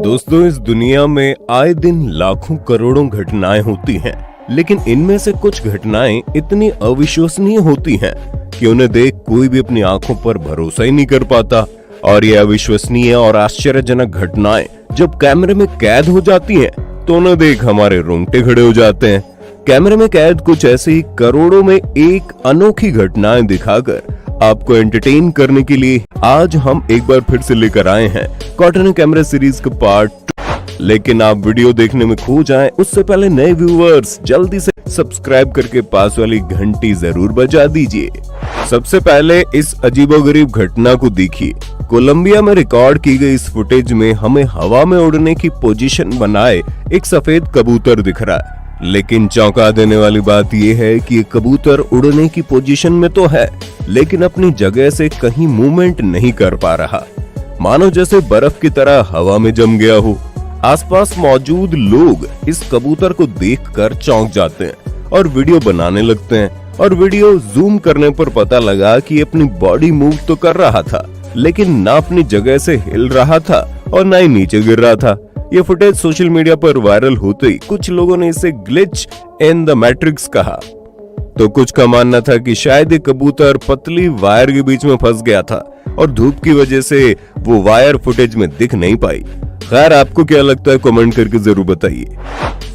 दोस्तों, इस दुनिया में आए दिन लाखों करोड़ों घटनाएं होती हैं, लेकिन इनमें से कुछ घटनाएं इतनी अविश्वसनीय होती हैं कि उन्हें देख कोई भी अपनी आंखों पर भरोसा ही नहीं कर पाता। और ये अविश्वसनीय और आश्चर्यजनक घटनाएं जब कैमरे में कैद हो जाती हैं, तो उन्हें देख हमारे रोंगटे खड़े हो जाते हैं। कैमरे में कैद कुछ ऐसी करोड़ों में एक अनोखी घटनाएं दिखाकर आपको एंटरटेन करने के लिए आज हम एक बार फिर से लेकर आए हैं कॉटन कैमरा सीरीज का पार्ट 2। लेकिन आप वीडियो देखने में खो जाएं उससे पहले नए व्यूअर्स जल्दी से सब्सक्राइब करके पास वाली घंटी जरूर बजा दीजिए। सबसे पहले इस अजीबोगरीब घटना को देखिए। कोलंबिया में रिकॉर्ड की गई इस फुटेज में हमें हवा में उड़ने की पोजीशन बनाए एक सफेद कबूतर दिख रहा है, लेकिन चौंका देने वाली बात यह है कि ये कबूतर उड़ने की पोजीशन में तो है, लेकिन अपनी जगह से कहीं मूवमेंट नहीं कर पा रहा, मानो जैसे बर्फ की तरह हवा में जम गया हो। आसपास मौजूद लोग इस कबूतर को देखकर चौंक जाते हैं और वीडियो बनाने लगते हैं। और वीडियो जूम करने पर पता लगा कि ये अपनी बॉडी मूव तो कर रहा था, लेकिन ना अपनी जगह से हिल रहा था और ना ही नीचे गिर रहा था। ये फुटेज सोशल मीडिया पर वायरल होते ही कुछ लोगों ने इसे ग्लिच इन द मैट्रिक्स कहा, तो कुछ का मानना था कि शायद ये कबूतर पतली वायर के बीच में फंस गया था और धूप की वजह से वो वायर फुटेज में दिख नहीं पाई। खैर, आपको क्या लगता है कमेंट करके जरूर बताइए।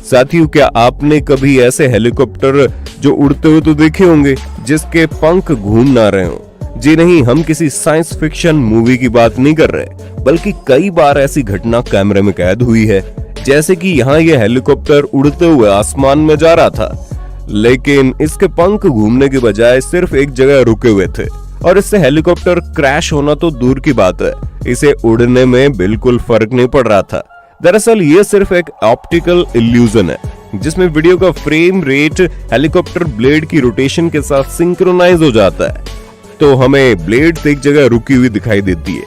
साथियों, क्या आपने कभी ऐसे हेलीकॉप्टर जो उड़ते हुए तो देखे होंगे जिसके पंख घूम ना रहे हो? जी नहीं, हम किसी साइंस फिक्शन मूवी की बात नहीं कर रहे, बल्कि कई बार ऐसी घटना कैमरे में कैद हुई है। जैसे कि यहाँ ये हेलीकॉप्टर उड़ते हुए आसमान में जा रहा था, लेकिन इसके पंख घूमने के बजाय सिर्फ एक जगह रुके हुए थे और इससे हेलीकॉप्टर क्रैश होना तो दूर की बात है, इसे उड़ने में बिल्कुल फर्क नहीं पड़ रहा था। दरअसल ये सिर्फ एक ऑप्टिकल इल्यूजन है, जिसमें वीडियो का फ्रेम रेट हेलीकॉप्टर ब्लेड की रोटेशन के साथ सिंक्रोनाइज हो जाता है, तो हमें ब्लेड एक जगह रुकी हुई दिखाई देती है।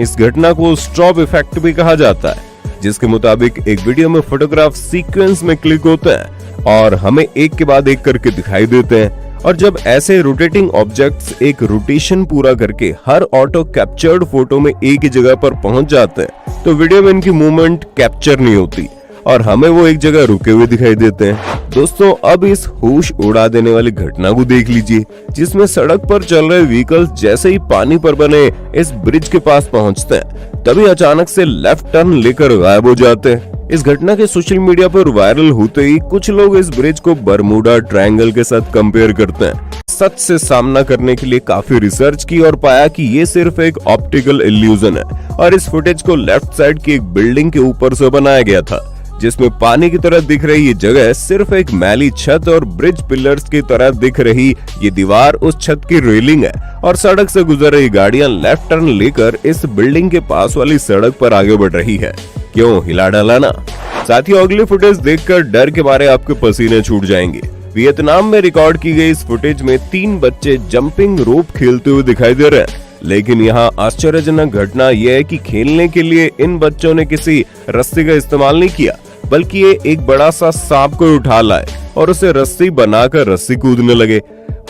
इस घटना को स्ट्रॉब इफेक्ट भी कहा जाता है, जिसके मुताबिक एक वीडियो में फोटोग्राफ सीक्वेंस में क्लिक होता है और हमें एक के बाद एक करके दिखाई देते हैं। और जब ऐसे रोटेटिंग ऑब्जेक्ट्स एक रोटेशन पूरा करके हर ऑटो कैप्चर्ड फोटो में एक ही जगह पर पहुंच जाते हैं, तो वीडियो में इनकी मूवमेंट कैप्चर नहीं होती और हमें वो एक जगह रुके हुए दिखाई देते हैं। दोस्तों, अब इस होश उड़ा देने वाली घटना को देख लीजिए, जिसमें सड़क पर चल रहे व्हीकल्स जैसे ही पानी पर बने इस ब्रिज के पास पहुंचते हैं, तभी अचानक से लेफ्ट टर्न लेकर गायब हो जाते हैं। इस घटना के सोशल मीडिया पर वायरल होते ही कुछ लोग इस ब्रिज को बर्मुडा ट्रायंगल के साथ कंपेयर करते हैं। सच से सामना करने के लिए काफी रिसर्च की और पाया कि ये सिर्फ एक ऑप्टिकल इल्यूजन है और इस फुटेज को लेफ्ट साइड की एक बिल्डिंग के ऊपर से बनाया गया था, जिसमें पानी की तरह दिख रही ये जगह सिर्फ एक मैली छत और ब्रिज पिलर्स की तरह दिख रही ये दीवार उस छत की रेलिंग है और सड़क से गुजर रही गाड़ियां लेफ्ट टर्न लेकर इस बिल्डिंग के पास वाली सड़क पर आगे बढ़ रही है। क्यों, हिला डाला ना? साथियों, अगली फुटेज देखकर डर के मारे आपके पसीने छूट जाएंगे। वियतनाम में रिकॉर्ड की गई इस फुटेज में 3 बच्चे जंपिंग रोप खेलते हुए दिखाई दे रहे हैं, लेकिन यहाँ आश्चर्यजनक घटना यह है कि खेलने के लिए इन बच्चों ने किसी रस्सी का इस्तेमाल नहीं किया, बल्कि ये एक बड़ा सा सांप को उठा लाए और उसे रस्सी बनाकर रस्सी कूदने लगे।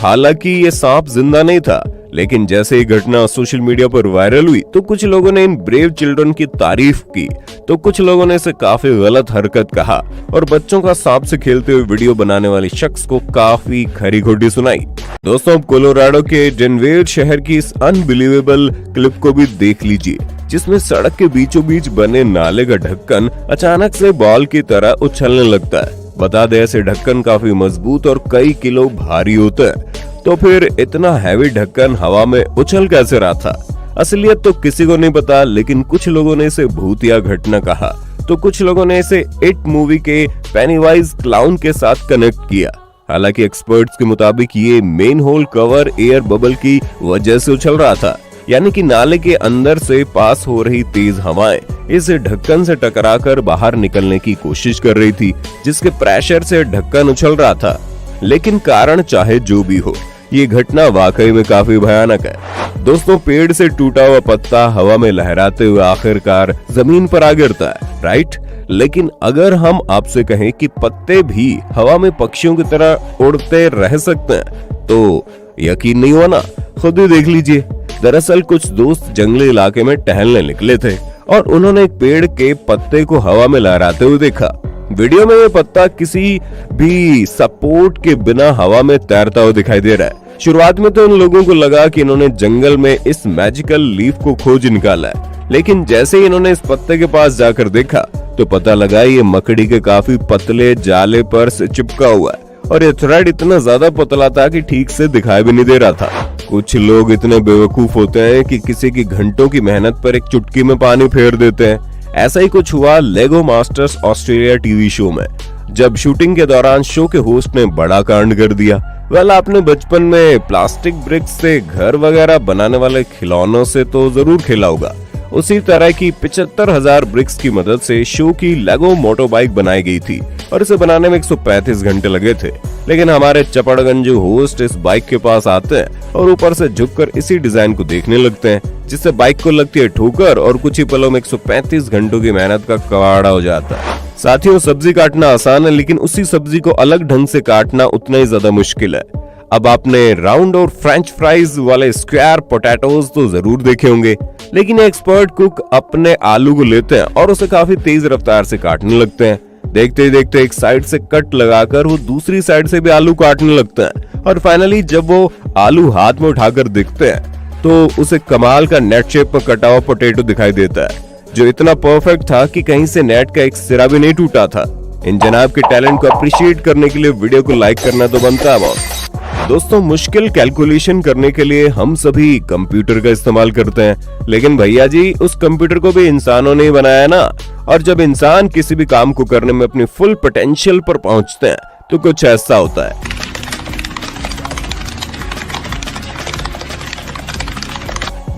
हालांकि ये सांप जिंदा नहीं था, लेकिन जैसे ये घटना सोशल मीडिया पर वायरल हुई तो कुछ लोगों ने इन ब्रेव चिल्ड्रन की तारीफ की, तो कुछ लोगों ने इसे काफी गलत हरकत कहा और बच्चों का सांप से खेलते हुए वीडियो बनाने वाले शख्स को काफी खरी खोटी सुनाई। दोस्तों, अब कोलोराडो के डेनवर शहर की इस अनबिलीवेबल क्लिप को भी देख लीजिए, जिसमें सड़क के बीचों बीच बने नाले का ढक्कन अचानक से बॉल की तरह उछलने लगता है। बता दें, ऐसे ढक्कन काफी मजबूत और कई किलो भारी होते हैं, तो फिर इतना हैवी ढक्कन हवा में उछल कैसे रहा था? असलियत तो किसी को नहीं पता, लेकिन कुछ लोगों ने इसे भूतिया घटना कहा, तो कुछ लोगों ने इसे इट मूवी के पेनीवाइज क्लाउन के साथ कनेक्ट किया। हालांकि एक्सपर्ट्स के मुताबिक ये main whole cover air bubble की वजह से उछल रहा था, यानी कि नाले के अंदर से पास हो रही तेज हवाएं इस ढक्कन से टकराकर बाहर निकलने की कोशिश कर रही थी, जिसके प्रेशर से ढक्कन उछल रहा था। लेकिन कारण चाहे जो भी हो, ये घटना वाकई में काफी भयानक है। दोस्तों, पेड़ से टूटा हुआ पत्ता हवा में लहराते हुए आखिरकार जमीन पर आ गिरता है, राइट? लेकिन अगर हम आपसे कहें कि पत्ते भी हवा में पक्षियों की तरह उड़ते रह सकते हैं, तो यकीन नहीं हुआ ना? खुद ही देख लीजिए। दरअसल कुछ दोस्त जंगली इलाके में टहलने निकले थे और उन्होंने एक पेड़ के पत्ते को हवा में लहराते हुए देखा। वीडियो में ये पत्ता किसी भी सपोर्ट के बिना हवा में तैरता हुआ दिखाई दे रहा है। शुरुआत में तो उन लोगों को लगा कि इन्होंने जंगल में इस मैजिकल लीफ को खोज निकाला है, लेकिन जैसे ही इन्होंने इस पत्ते के पास जाकर देखा तो पता लगा ये मकड़ी के काफी पतले जाले पर से चिपका हुआ है और ये थ्रेड इतना ज्यादा पतला था कि ठीक से दिखाई भी नहीं दे रहा था। कुछ लोग इतने बेवकूफ होते हैं कि किसी की घंटों की मेहनत पर एक चुटकी में पानी फेर देते हैं। ऐसा ही कुछ हुआ लेगो मास्टर्स ऑस्ट्रेलिया टीवी शो में, जब शूटिंग के दौरान शो के होस्ट ने बड़ा कांड कर दिया। वेल, आपने बचपन में प्लास्टिक ब्रिक्स से घर वगैरह बनाने वाले खिलौनों से तो जरूर खेला होगा। उसी तरह की 75,000 ब्रिक्स की मदद से शो की लेगो मोटर बाइक बनाई गई थी और इसे बनाने में 135 घंटे लगे थे। लेकिन हमारे चपड़गंजू होस्ट इस बाइक के पास आते हैं और ऊपर से झुककर इसी डिजाइन को देखने लगते हैं, जिससे बाइक को लगती है ठोकर और कुछ ही पलों में 135 घंटों की मेहनत का कबाड़ा हो जाता है। साथियों, सब्जी काटना आसान है, लेकिन उसी सब्जी को अलग ढंग से काटना उतना ही ज्यादा मुश्किल है। अब आपने राउंड और फ्रेंच फ्राइज वाले स्क्वायर पोटैटोज तो जरूर देखे होंगे, लेकिन एक्सपर्ट कुक अपने आलू को लेते हैं और उसे काफी तेज रफ्तार से काटने लगते हैं। देखते ही देखते एक साइड से कट लगाकर वो दूसरी साइड से भी आलू काटने लगते हैं और फाइनली जब वो आलू हाथ में उठाकर देखते हैं तो उसे कमाल का नेट शेप में कटा हुआ पोटैटो दिखाई देता है, जो इतना परफेक्ट था कि कहीं से नेट का एक सिरा भी नहीं टूटा था। इन जनाब के टैलेंट को अप्रिशिएट करने के लिए वीडियो को लाइक करना तो बनता है बॉस। दोस्तों, मुश्किल कैलकुलेशन करने के लिए हम सभी कंप्यूटर का इस्तेमाल करते हैं, लेकिन भैया जी उस कंप्यूटर को भी इंसानों ने ही बनाया ना। और जब इंसान किसी भी काम को करने में अपनी फुल पोटेंशियल पर पहुंचते हैं तो कुछ ऐसा होता है।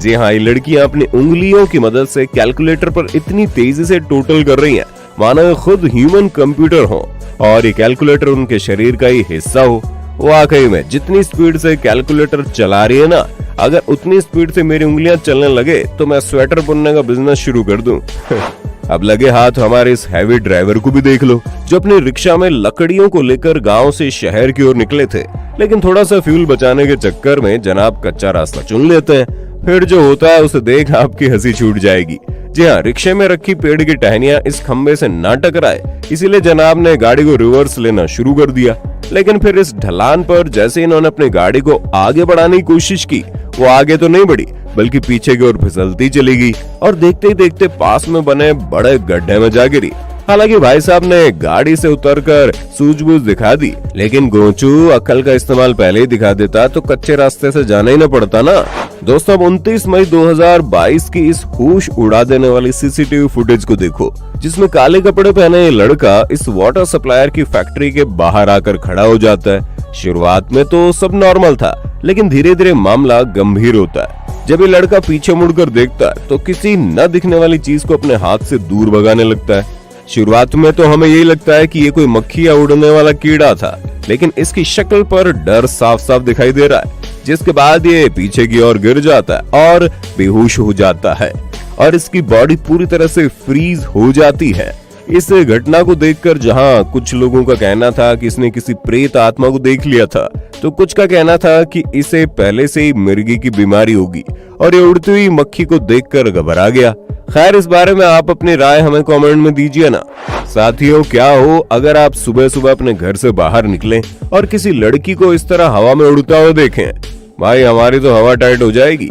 जी हाँ, ये लड़कियां अपनी उंगलियों की मदद से कैलकुलेटर पर इतनी तेजी से टोटल कर रही हैं मानो ये खुद ह्यूमन कंप्यूटर हो और ये कैलकुलेटर उनके शरीर का ही हिस्सा हो। वाकई में जितनी स्पीड से कैलकुलेटर चला रही है ना, अगर उतनी स्पीड से मेरी उंगलियां चलने लगे तो मैं स्वेटर बुनने का बिजनेस शुरू कर दूं। अब लगे हाथ हमारे इस हैवी ड्राइवर को भी देख लो, जो अपनी रिक्शा में लकड़ियों को लेकर गांव से शहर की ओर निकले थे, लेकिन थोड़ा सा फ्यूल बचाने के चक्कर में जनाब कच्चा रास्ता चुन लेते हैं। फिर जो होता है उसे देख आपकी हंसी छूट जाएगी। जी हाँ, रिक्शे में रखी पेड़ की टहनियां इस खंबे से ना टकराए, इसीलिए जनाब ने गाड़ी को रिवर्स लेना शुरू कर दिया। लेकिन फिर इस ढलान पर जैसे इन्होंने अपनी गाड़ी को आगे बढ़ाने की कोशिश की, वो आगे तो नहीं बढ़ी बल्कि पीछे की ओर फिसलती चली गई और देखते ही देखते पास में बने बड़े गड्ढे में जा गिरी। हालांकि भाई साहब ने गाड़ी से उतरकर सूझबूझ दिखा दी, लेकिन गोचू अक्ल का इस्तेमाल पहले ही दिखा देता तो कच्चे रास्ते से जाना ही न पड़ता ना। दोस्तों, अब 29 मई 2022 की इस होश उड़ा देने वाली सीसीटीवी फुटेज को देखो, जिसमें काले कपड़े पहने ये लड़का इस वाटर सप्लायर की फैक्ट्री के बाहर आकर खड़ा हो जाता है। शुरुआत में तो सब नॉर्मल था, लेकिन धीरे धीरे मामला गंभीर होता है। जब ये लड़का पीछे मुड़कर देखता है तो किसी न दिखने वाली चीज को अपने हाथ से दूर भगाने लगता है। शुरुआत में तो हमें यही लगता है कि ये कोई मक्खी या उड़ने वाला कीड़ा था, लेकिन इसकी शक्ल पर डर साफ साफ दिखाई दे रहा है, जिसके बाद ये पीछे की ओर गिर जाता है और बेहोश हो जाता है और इसकी बॉडी पूरी तरह से फ्रीज हो जाती है। इस घटना को देखकर जहां कुछ लोगों का कहना था कि इसने किसी प्रेत आत्मा को देख लिया था, तो कुछ का कहना था कि इसे पहले से ही मिर्गी की बीमारी होगी और ये उड़ती हुई मक्खी को देखकर घबरा गया। खैर, इस बारे में आप अपनी राय हमें कमेंट में दीजिए ना। साथियों, क्या हो अगर आप सुबह सुबह अपने घर से बाहर निकलें और किसी लड़की को इस तरह हवा में उड़ता हुआ देखें? भाई, हमारी तो हवा टाइट हो जाएगी।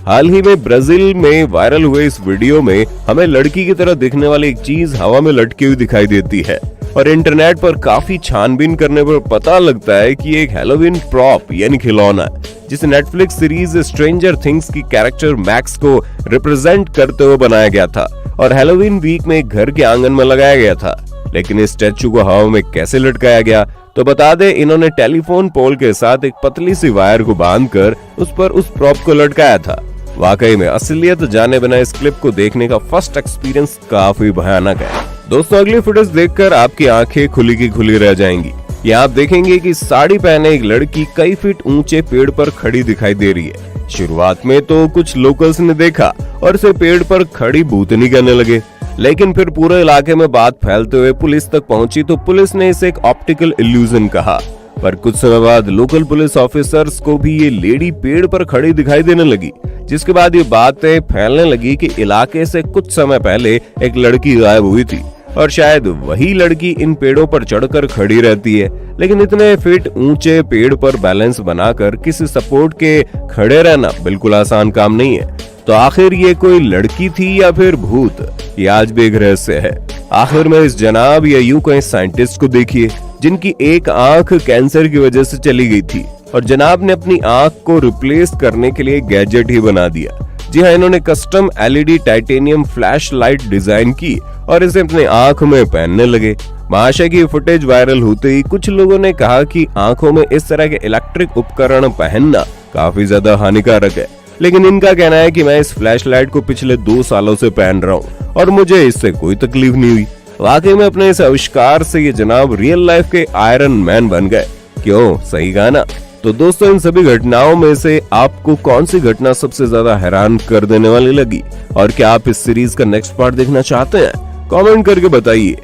हाल ही में ब्राजील में वायरल हुए इस वीडियो में हमें लड़की की तरह दिखने वाली एक चीज हवा में लटकी हुई दिखाई देती है और इंटरनेट पर काफी छानबीन करने पर पता लगता है कि एक हैलोवीन प्रॉप यानी खिलौना है, जिसे नेटफ्लिक्स सीरीज स्ट्रेंजर थिंग्स की कैरेक्टर मैक्स को रिप्रेजेंट करते हुए बनाया गया था और हैलोवीन वीक में एक घर के आंगन में लगाया गया था। लेकिन इस स्टैचू को हवा में कैसे लटकाया गया, तो बता दे, इन्होंने टेलीफोन पोल के साथ एक पतली सी वायर को बांधकर उस पर उस प्रॉप को लटकाया था। वाकई में असलियत जाने बिना इस क्लिप को देखने का फर्स्ट एक्सपीरियंस काफी भयानक है। दोस्तों, अगली फुटेज देखकर आपकी आंखें खुली की खुली रह जाएंगी। यहाँ आप देखेंगे कि साड़ी पहने एक लड़की कई फीट ऊंचे पेड़ पर खड़ी दिखाई दे रही है। शुरुआत में तो कुछ लोकल्स ने देखा और इसे पेड़ पर खड़ी भूतनी कहने लगे, लेकिन फिर पूरे इलाके में बात फैलते हुए पुलिस तक पहुंची तो पुलिस ने इसे एक ऑप्टिकल इल्यूजन कहा पर कुछ समय बाद लोकल पुलिस ऑफिसर्स को भी ये लेडी पेड़ पर खड़ी दिखाई देने लगी, जिसके बाद ये बातें फैलने लगी कि इलाके से कुछ समय पहले एक लड़की गायब हुई थी और शायद वही लड़की इन पेड़ों पर चढ़कर खड़ी रहती है। लेकिन इतने फीट ऊंचे पेड़ पर बैलेंस बनाकर किसी सपोर्ट के खड़े रहना बिल्कुल आसान काम नहीं है। तो आखिर ये कोई लड़की थी या फिर भूत, ये आज भी एक रहस्य है। आखिर में इस जनाब या यूं कहीं साइंटिस्ट को देखिए जिनकी एक आंख कैंसर की वजह से चली गई थी और जनाब ने अपनी आंख को रिप्लेस करने के लिए गैजेट ही बना दिया। जी हाँ, इन्होंने custom LED titanium flash light design की और इसे अपने आंख में पहनने लगे। महाशय की फुटेज वायरल होते ही कुछ लोगों ने कहा कि आंखों में इस तरह के इलेक्ट्रिक उपकरण पहनना काफी ज्यादा हानिकारक है, लेकिन इनका कहना है कि मैं इस फ्लैश लाइट को पिछले 2 सालों से पहन रहा हूँ और मुझे इससे कोई तकलीफ नहीं हुई। वाकई में अपने इस आविष्कार से ये जनाब रियल लाइफ के आयरन मैन बन गए। क्यों, सही कहा ना? तो दोस्तों, इन सभी घटनाओं में से आपको कौन सी घटना सबसे ज्यादा हैरान कर देने वाली लगी और क्या आप इस सीरीज का नेक्स्ट पार्ट देखना चाहते हैं? कमेंट करके बताइए।